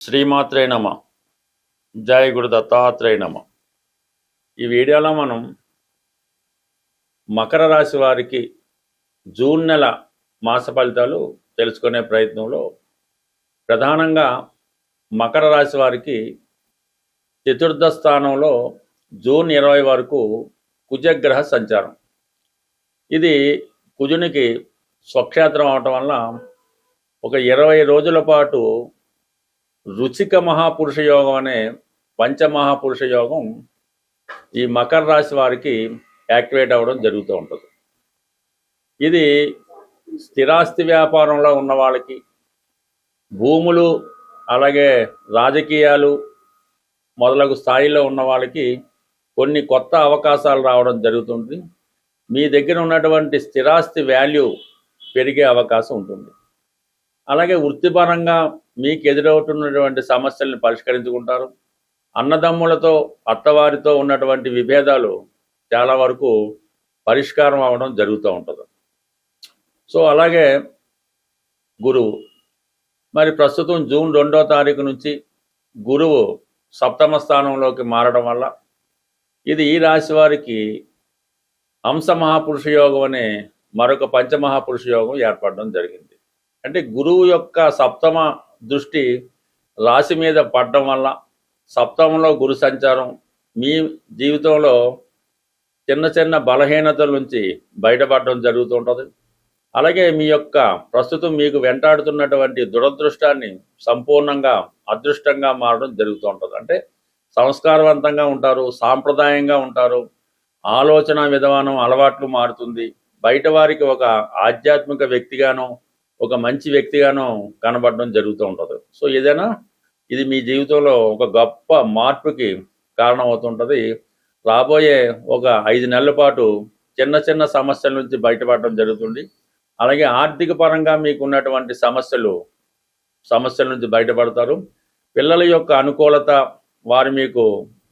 శ్రీమాత్రే నమ. జై గురు దత్తాత్రేయ నమ. ఈ వీడియోలో మనం మకర రాశి వారికి జూన్ నెల మాస ఫలితాలు తెలుసుకునే ప్రయత్నంలో ప్రధానంగా మకర రాశి వారికి చతుర్థ స్థానంలో జూన్ 20 వరకు కుజగ్రహ సంచారం. ఇది కుజునికి స్వక్షేత్రం అవటం వల్ల ఒక 20 రోజుల పాటు రుచిక మహాపురుష యోగం అనే పంచమహాపురుష యోగం ఈ మకర రాశి వారికి యాక్టివేట్ అవ్వడం జరుగుతూ ఉంటుంది. ఇది స్థిరాస్తి వ్యాపారంలో ఉన్న వాళ్ళకి, భూములు అలాగే రాజకీయాలు మొదలగు స్థాయిలో ఉన్న వాళ్ళకి కొన్ని కొత్త అవకాశాలు రావడం జరుగుతుంది. మీ దగ్గర ఉన్నటువంటి స్థిరాస్తి వాల్యూ పెరిగే అవకాశం ఉంటుంది. అలాగే వృత్తిపరంగా మీకు ఎదురవుతున్నటువంటి సమస్యలను పరిష్కరించుకుంటారు. అన్నదమ్ములతో అత్తవారితో ఉన్నటువంటి విభేదాలు చాలా వరకు పరిష్కారం అవ్వడం జరుగుతూ ఉంటుంది. సో అలాగే గురువు మరి ప్రస్తుతం జూన్ 2వ తారీఖు నుంచి గురువు సప్తమ స్థానంలోకి మారడం వల్ల ఇది ఈ రాశి వారికి హంస మహాపురుష యోగం అనే మరొక పంచమహాపురుష యోగం ఏర్పడడం జరిగింది. అంటే గురువు యొక్క సప్తమ దృష్టి రాశి మీద పడడం వల్ల సప్తమంలో గురు సంచారం మీ జీవితంలో చిన్న చిన్న బలహీనతల నుంచి బయటపడడం జరుగుతుంటుంది. అలాగే మీ యొక్క ప్రస్తుతం మీకు వెంటాడుతున్నటువంటి దురదృష్టాన్ని సంపూర్ణంగా అదృష్టంగా మారడం జరుగుతూ ఉంటుంది. అంటే సంస్కారవంతంగా ఉంటారు, సాంప్రదాయంగా ఉంటారు, ఆలోచన విధానం అలవాట్లు మారుతుంది. బయట వారికి ఒక ఆధ్యాత్మిక వ్యక్తిగానో ఒక మంచి వ్యక్తిగానో కనబడడం జరుగుతూ ఉంటుంది. సో ఏదైనా ఇది మీ జీవితంలో ఒక గొప్ప మార్పుకి కారణమవుతుంటుంది. రాబోయే ఒక 5 నెలల పాటు చిన్న చిన్న సమస్యల నుంచి బయటపడడం జరుగుతుంది. అలాగే ఆర్థిక పరంగా మీకు ఉన్నటువంటి సమస్యల నుంచి బయటపడతారు. పిల్లల యొక్క అనుకూలత వారు మీకు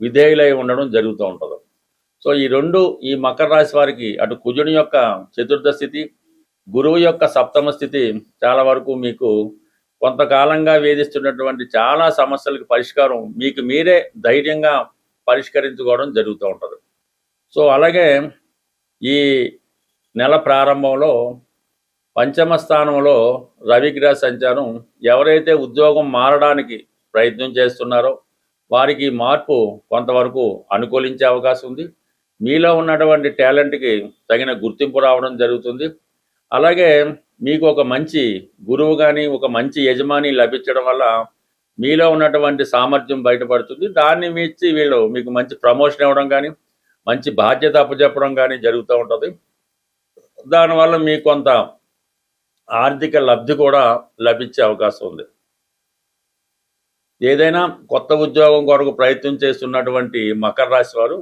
విధేయులై ఉండడం జరుగుతూ ఉంటుంది. సో ఈ మకర రాశి వారికి అటు కుజుని యొక్క చతుర్థ స్థితి, గురువు యొక్క సప్తమ స్థితి చాలా వరకు మీకు కొంతకాలంగా వేధిస్తున్నటువంటి చాలా సమస్యలకు పరిష్కారం మీకు మీరే ధైర్యంగా పరిష్కరించుకోవడం జరుగుతూ ఉంటుంది. సో అలాగే ఈ నెల ప్రారంభంలో పంచమ స్థానంలో రవిగ్రహ సంచారం ఎవరైతే ఉద్యోగం మారడానికి ప్రయత్నం చేస్తున్నారో వారికి మార్పు కొంతవరకు అనుకూలించే అవకాశం ఉంది. మీలో ఉన్నటువంటి టాలెంట్కి తగిన గుర్తింపు రావడం జరుగుతుంది. అలాగే మీకు ఒక మంచి గురువు కానీ ఒక మంచి యజమాని లభించడం వల్ల మీలో ఉన్నటువంటి సామర్థ్యం బయటపడుతుంది. దాన్ని మించి వీళ్ళు మీకు మంచి ప్రమోషన్ ఇవ్వడం కానీ మంచి బాధ్యత అప్పచెప్పడం కానీ జరుగుతూ ఉంటుంది. దానివల్ల మీకు కొంత ఆర్థిక లబ్ధి కూడా లభించే అవకాశం ఉంది. ఏదైనా కొత్త ఉద్యోగం కొరకు ప్రయత్నం చేస్తున్నటువంటి మకర రాశి వారు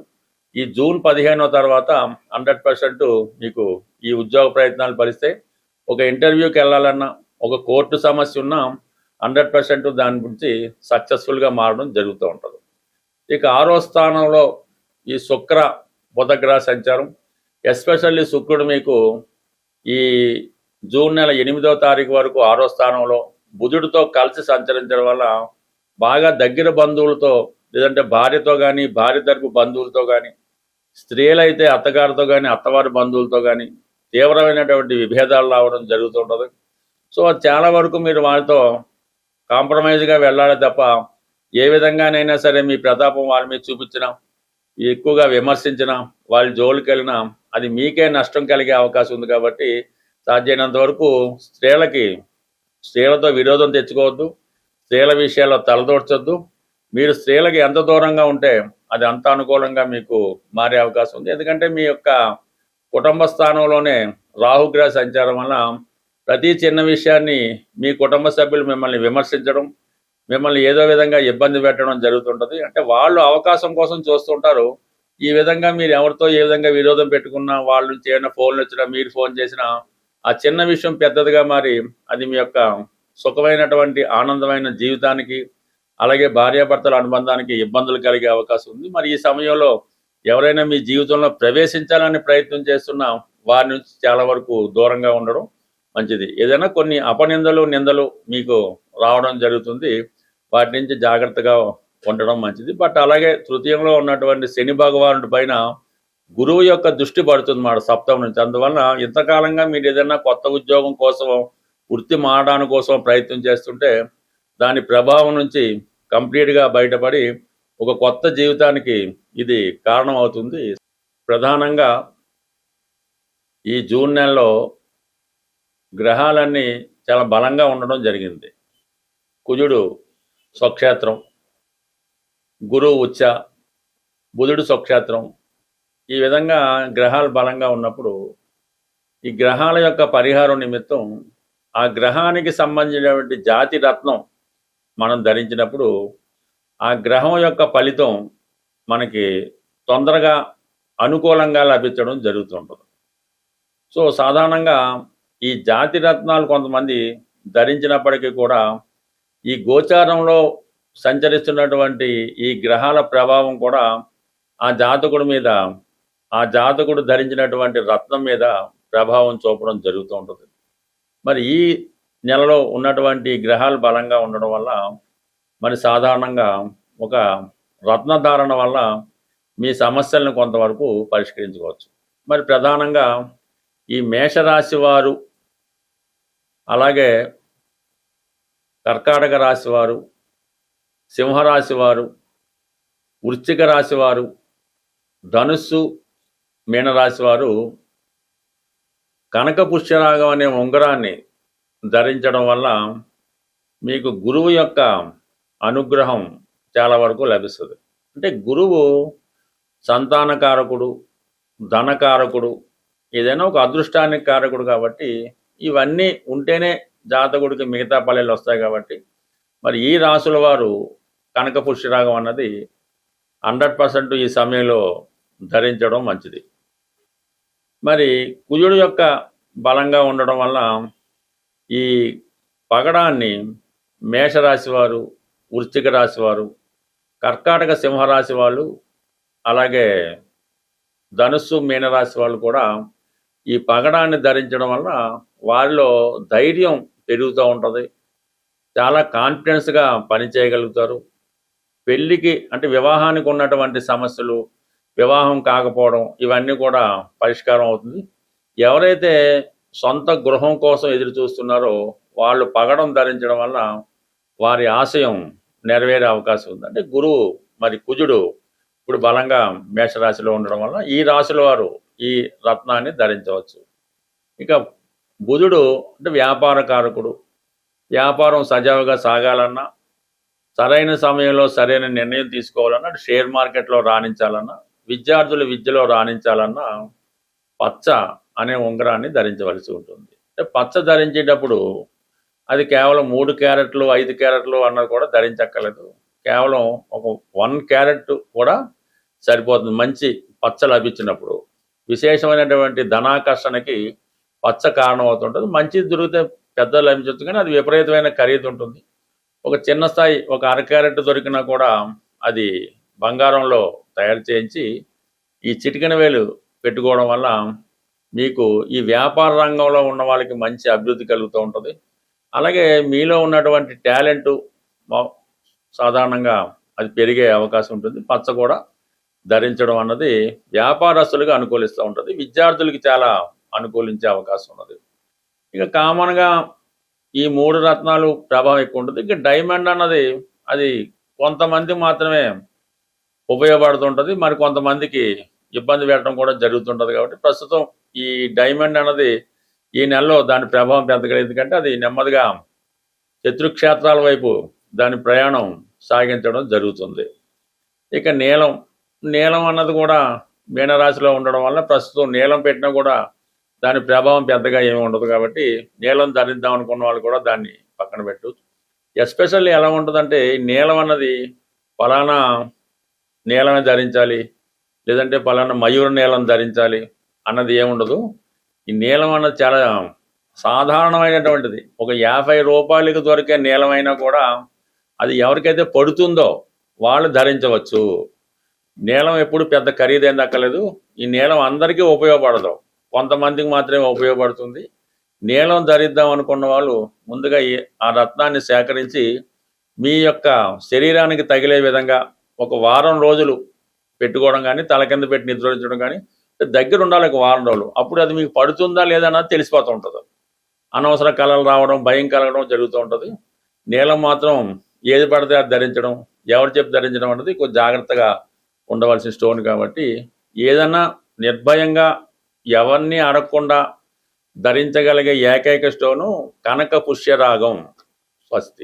ఈ జూన్ 15వ తర్వాత 100% మీకు ఈ ఉద్యోగ ప్రయత్నాలు ఫలిస్తే, ఒక ఇంటర్వ్యూకి వెళ్ళాలన్నా ఒక కోర్టు సమస్య ఉన్నా 100% దాని గురించి సక్సెస్ఫుల్గా మారడం జరుగుతూ ఉంటుంది. ఇక 6వ స్థానంలో ఈ శుక్ర బుధగ్రహ సంచారం, ఎస్పెషల్లీ శుక్రుడు మీకు ఈ జూన్ నెల 8వ తారీఖు వరకు 6వ స్థానంలో బుధుడితో కలిసి సంచరించడం వల్ల బాగా దగ్గర బంధువులతో లేదంటే భార్యతో కానీ భార్య తరపు బంధువులతో కానీ, స్త్రీలైతే అత్తగారితో కానీ అత్తవారి బంధువులతో కానీ తీవ్రమైనటువంటి విభేదాలు రావడం జరుగుతుంటుంది. సో చాలా వరకు మీరు వారితో కాంప్రమైజ్గా వెళ్ళాలి తప్ప ఏ విధంగానైనా సరే మీ ప్రతాపం వాళ్ళ మీద చూపించినా, ఎక్కువగా విమర్శించినా, వాళ్ళ జోలికి వెళ్ళినా అది మీకే నష్టం కలిగే అవకాశం ఉంది. కాబట్టి సాధ్యమైనంత వరకు స్త్రీలతో విరోధం తెచ్చుకోవద్దు, స్త్రీల విషయాల్లో తలదోడ్చొద్దు. మీరు స్త్రీలకి ఎంత దూరంగా ఉంటే అది అంత అనుకూలంగా మీకు మారే అవకాశం ఉంది. ఎందుకంటే మీ యొక్క కుటుంబ స్థానంలోనే రాహుగ్రహ సంచారం వల్ల ప్రతి చిన్న విషయాన్ని మీ కుటుంబ సభ్యులు మిమ్మల్ని విమర్శించడం, మిమ్మల్ని ఏదో విధంగా ఇబ్బంది పెట్టడం జరుగుతుంటుంది. అంటే వాళ్ళు అవకాశం కోసం చూస్తుంటారు. ఈ విధంగా మీరు ఎవరితో ఏ విధంగా విరోధం పెట్టుకున్నా, వాళ్ళ నుంచి ఏమైనా ఫోన్లు వచ్చినా, మీరు ఫోన్ చేసినా ఆ చిన్న విషయం పెద్దదిగా మారి అది మీ యొక్క సుఖమైనటువంటి ఆనందమైన జీవితానికి అలాగే భార్యాభర్తల అనుబంధానికి ఇబ్బందులు కలిగే అవకాశం ఉంది. మరి ఈ సమయంలో ఎవరైనా మీ జీవితంలో ప్రవేశించాలని ప్రయత్నం చేస్తున్నా వారి నుంచి చాలా వరకు దూరంగా ఉండడం మంచిది. ఏదైనా కొన్ని అపనిందలు నిందలు మీకు రావడం జరుగుతుంది. వాటి నుంచి జాగ్రత్తగా ఉండడం మంచిది. బట్ అలాగే తృతీయంలో ఉన్నటువంటి శని భగవానుడి పైన గురువు యొక్క దృష్టి పడుతుంది మాట సప్తమం నుంచి. అందువల్ల ఇంతకాలంగా మీరు ఏదైనా కొత్త ఉద్యోగం కోసం, వృత్తి మారడానికి కోసం ప్రయత్నం చేస్తుంటే దాని ప్రభావం నుంచి కంప్లీట్గా బయటపడి ఒక కొత్త జీవితానికి ఇది కారణం అవుతుంది. ప్రధానంగా ఈ జూన్ నెలలో గ్రహాలన్నీ చాలా బలంగా ఉండడం జరిగింది. కుజుడు స్వక్షేత్రం, గురువు ఉచ్చ, బుధుడు స్వక్షేత్రం. ఈ విధంగా గ్రహాలు బలంగా ఉన్నప్పుడు ఈ గ్రహాల యొక్క పరిహారం నిమిత్తం ఆ గ్రహానికి సంబంధించినటువంటి జాతి రత్నం మనం ధరించినప్పుడు ఆ గ్రహం యొక్క ఫలితం మనకి తొందరగా అనుకూలంగా లభించడం జరుగుతుంటుంది. సో సాధారణంగా ఈ జాతి రత్నాలు కొంతమంది ధరించినప్పటికీ కూడా ఈ గోచారంలో సంచరిస్తున్నటువంటి ఈ గ్రహాల ప్రభావం కూడా ఆ జాతకుడి మీద, ఆ జాతకుడు ధరించినటువంటి రత్నం మీద ప్రభావం చూపడం జరుగుతూ ఉంటుంది. మరి ఈ నెలలో ఉన్నటువంటి గ్రహాలు బలంగా ఉండడం వల్ల మరి సాధారణంగా ఒక రత్నధారణ వల్ల మీ సమస్యలను కొంతవరకు పరిష్కరించుకోవచ్చు. మరి ప్రధానంగా ఈ మేషరాశి వారు, అలాగే కర్కాటక రాశి వారు, సింహరాశి వారు, వృశ్చిక రాశి వారు, ధనుస్సు, మీనరాశి వారు కనక పుష్యరాగం అనే ఉంగరాన్ని ధరించడం వల్ల మీకు గురువు యొక్క అనుగ్రహం చాలా వరకు లభిస్తుంది. అంటే గురువు సంతానకారకుడు, ధనకారకుడు, ఏదైనా ఒక అదృష్టానికి కారకుడు కాబట్టి ఇవన్నీ ఉంటేనే జాతకుడికి మిగతా ఫలాలు వస్తాయి. కాబట్టి మరి ఈ రాసుల వారు కనక పుష్యరాగం అన్నది 100% ఈ సమయంలో ధరించడం మంచిది. మరి కుజుడు యొక్క బలంగా ఉండడం వల్ల ఈ పగడాన్ని మేషరాశి వారు, వృశ్చిక రాశి వారు, కర్కాటక సింహరాశి వాళ్ళు, అలాగే ధనుస్సు మీనరాశి వాళ్ళు కూడా ఈ పగడాన్ని ధరించడం వల్ల వారిలో ధైర్యం పెరుగుతూ ఉంటుంది. చాలా కాన్ఫిడెన్స్గా పనిచేయగలుగుతారు. పెళ్ళికి అంటే వివాహానికి ఉన్నటువంటి సమస్యలు, వివాహం కాకపోవడం, ఇవన్నీ కూడా పరిష్కారం అవుతుంది. ఎవరైతే సొంత గృహం కోసం ఎదురు చూస్తున్నారో వాళ్ళు పగడం ధరించడం వల్ల వారి ఆశయం నెరవేరే అవకాశం ఉంది. అంటే గురువు మరి కుజుడు ఇప్పుడు బలంగా మేషరాశిలో ఉండడం వల్ల ఈ రాశుల వారు ఈ రత్నాన్ని ధరించవచ్చు. ఇక బుధుడు అంటే వ్యాపార కారకుడు. వ్యాపారం సజావుగా సాగాలన్నా, సరైన సమయంలో సరైన నిర్ణయం తీసుకోవాలన్నా, షేర్ మార్కెట్లో రాణించాలన్నా, విద్యార్థులు విద్యలో రాణించాలన్నా పచ్చ అనే ఉంగరాన్ని ధరించవలసి ఉంటుంది. పచ్చ ధరించేటప్పుడు అది కేవలం 3 క్యారెట్లు 5 క్యారెట్లు అన్నది కూడా ధరించక్కర్లేదు. కేవలం ఒక 1 క్యారెట్ కూడా సరిపోతుంది. మంచి పచ్చ లభించినప్పుడు విశేషమైనటువంటి ధనాకర్షణకి పచ్చ కారణం అవుతుంటుంది. మంచిది దొరికితే పెద్ద లభించవచ్చు, కానీ అది విపరీతమైన ఖరీదు ఉంటుంది. ఒక చిన్న స్థాయి ఒక 1/2 క్యారెట్ దొరికినా కూడా అది బంగారంలో తయారు చేయించి ఈ చిటికెన వేలు పెట్టుకోవడం వల్ల మీకు ఈ వ్యాపార రంగంలో ఉన్న వాళ్ళకి మంచి అభివృద్ధి కలుగుతూ ఉంటుంది. అలాగే మీలో ఉన్నటువంటి టాలెంటు సాధారణంగా అది పెరిగే అవకాశం ఉంటుంది. పచ్చ కూడా ధరించడం అన్నది వ్యాపారస్తులుగా అనుకూలిస్తూ ఉంటుంది. విద్యార్థులకి చాలా అనుకూలించే అవకాశం ఉన్నది. ఇక కామన్గా ఈ 3 రత్నాలు ప్రభావం ఎక్కువ ఉంటుంది. ఇక డైమండ్ అన్నది అది కొంతమంది మాత్రమే ఉపయోగపడుతుంటుంది, మరి కొంతమందికి ఇబ్బంది పెట్టడం కూడా జరుగుతుంటుంది. కాబట్టి ప్రస్తుతం ఈ డైమండ్ అన్నది ఈ నెలలో దాని ప్రభావం పెద్దగా, ఎందుకంటే అది నెమ్మదిగా శత్రుక్షేత్రాల వైపు దాని ప్రయాణం సాగించడం జరుగుతుంది. ఇక నీలం అన్నది కూడా మీనరాశిలో ఉండడం వల్ల ప్రస్తుతం నీలం పెట్టినా కూడా దాని ప్రభావం పెద్దగా ఏమి ఉండదు. కాబట్టి నీలం ధరిద్దాం అనుకున్న వాళ్ళు కూడా దాన్ని పక్కన పెట్టు. ఎస్పెషల్లీ ఎలా ఉంటుందంటే నీలం అన్నది ఫలానా నీలమే ధరించాలి, లేదంటే ఫలానా మయూర నీలం ధరించాలి అన్నది ఏముండదు. ఈ నీలం అన్నది చాలా సాధారణమైనటువంటిది. ఒక 50 రూపాయలకి దొరికే నీలమైనా కూడా అది ఎవరికైతే పడుతుందో వాళ్ళు ధరించవచ్చు. నీలం ఎప్పుడు పెద్ద ఖరీదైంది అక్కర్లేదు. ఈ నీలం అందరికీ ఉపయోగపడదు, కొంతమందికి మాత్రమే ఉపయోగపడుతుంది. నీలం ధరిద్దాం అనుకున్న వాళ్ళు ముందుగా ఆ రత్నాన్ని సేకరించి మీ యొక్క శరీరానికి తగిలే విధంగా ఒక వారం రోజులు పెట్టుకోవడం కానీ, తల కింద పెట్టి నిద్రించడం కానీ, దగ్గర ఉండాలి ఒక వారం రోజులు. అప్పుడు అది మీకు పడుతుందా లేదా అన్నది తెలిసిపోతూ ఉంటుంది. అనవసర కళలు రావడం, భయం కలగడం జరుగుతూ ఉంటుంది. నీలం మాత్రం ఏది పడితే అది ధరించడం, ఎవరు చెప్పి ధరించడం అనేది కొంచెం జాగ్రత్తగా ఉండవలసిన స్టోన్ కాబట్టి, ఏదన్నా నిర్భయంగా ఎవరిని అడగకుండా ధరించగలిగే ఏకైక స్టోను కనక పుష్యరాగం. స్వస్తి.